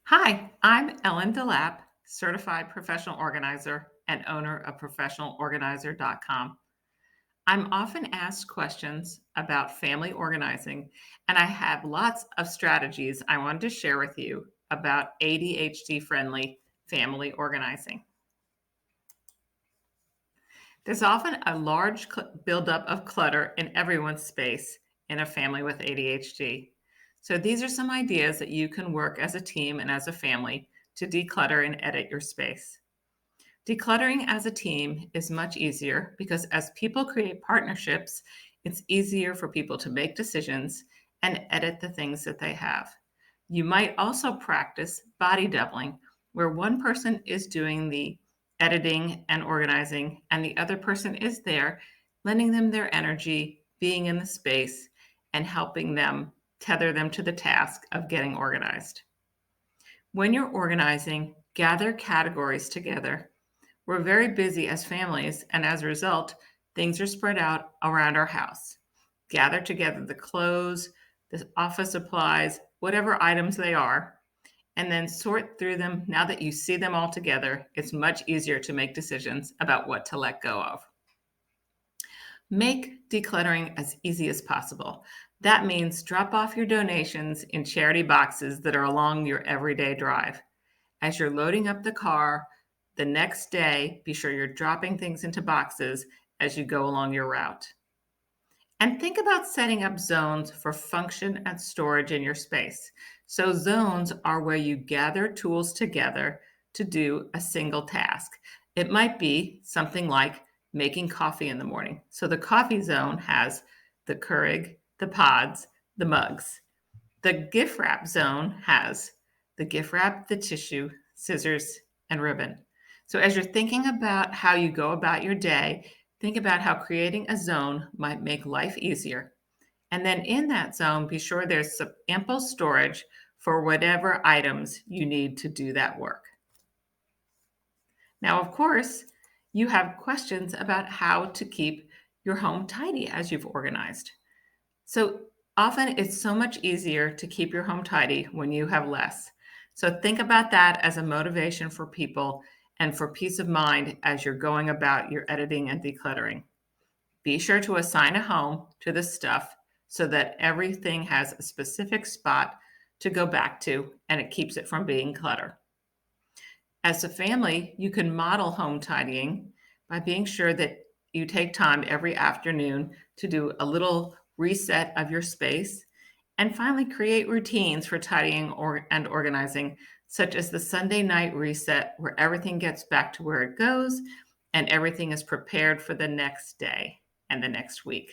Hi, I'm Ellen DeLapp, certified professional organizer and owner of professionalorganizer.com. I'm often asked questions about family organizing, and I have lots of strategies I wanted to share with you about ADHD friendly family organizing. There's often a large buildup of clutter in everyone's space in a family with ADHD. So, these are some ideas that you can work as a team and as a family to declutter and edit your space. Decluttering as a team is much easier because as people create partnerships, it's easier for people to make decisions and edit the things that they have. You might also practice body doubling, where one person is doing the editing and organizing, and the other person is there, lending them their energy, being in the space, and helping them tether them to the task of getting organized. When you're organizing, gather categories together. We're very busy as families, and as a result, things are spread out around our house. Gather together the clothes, the office supplies, whatever items they are, and then sort through them. Now that you see them all together, it's much easier to make decisions about what to let go of. Make decluttering as easy as possible. That means drop off your donations in charity boxes that are along your everyday drive. As you're loading up the car the next day, be sure you're dropping things into boxes as you go along your route. And think about setting up zones for function and storage in your space. So, zones are where you gather tools together to do a single task. It might be something like making coffee in the morning. So, the coffee zone has the Keurig, the pods, the mugs. The gift wrap zone has the gift wrap, the tissue, scissors, and ribbon. So, as you're thinking about how you go about your day, think about how creating a zone might make life easier. And then in that zone, be sure there's some ample storage for whatever items you need to do that work. Now, of course, you have questions about how to keep your home tidy as you've organized. So often it's so much easier to keep your home tidy when you have less. So think about that as a motivation for people and for peace of mind as you're going about your editing and decluttering. Be sure to assign a home to the stuff so that everything has a specific spot to go back to and it keeps it from being clutter. As a family, you can model home tidying by being sure that you take time every afternoon to do a little reset of your space. And finally, create routines for tidying and organizing, such as the Sunday night reset, where everything gets back to where it goes and everything is prepared for the next day and the next week.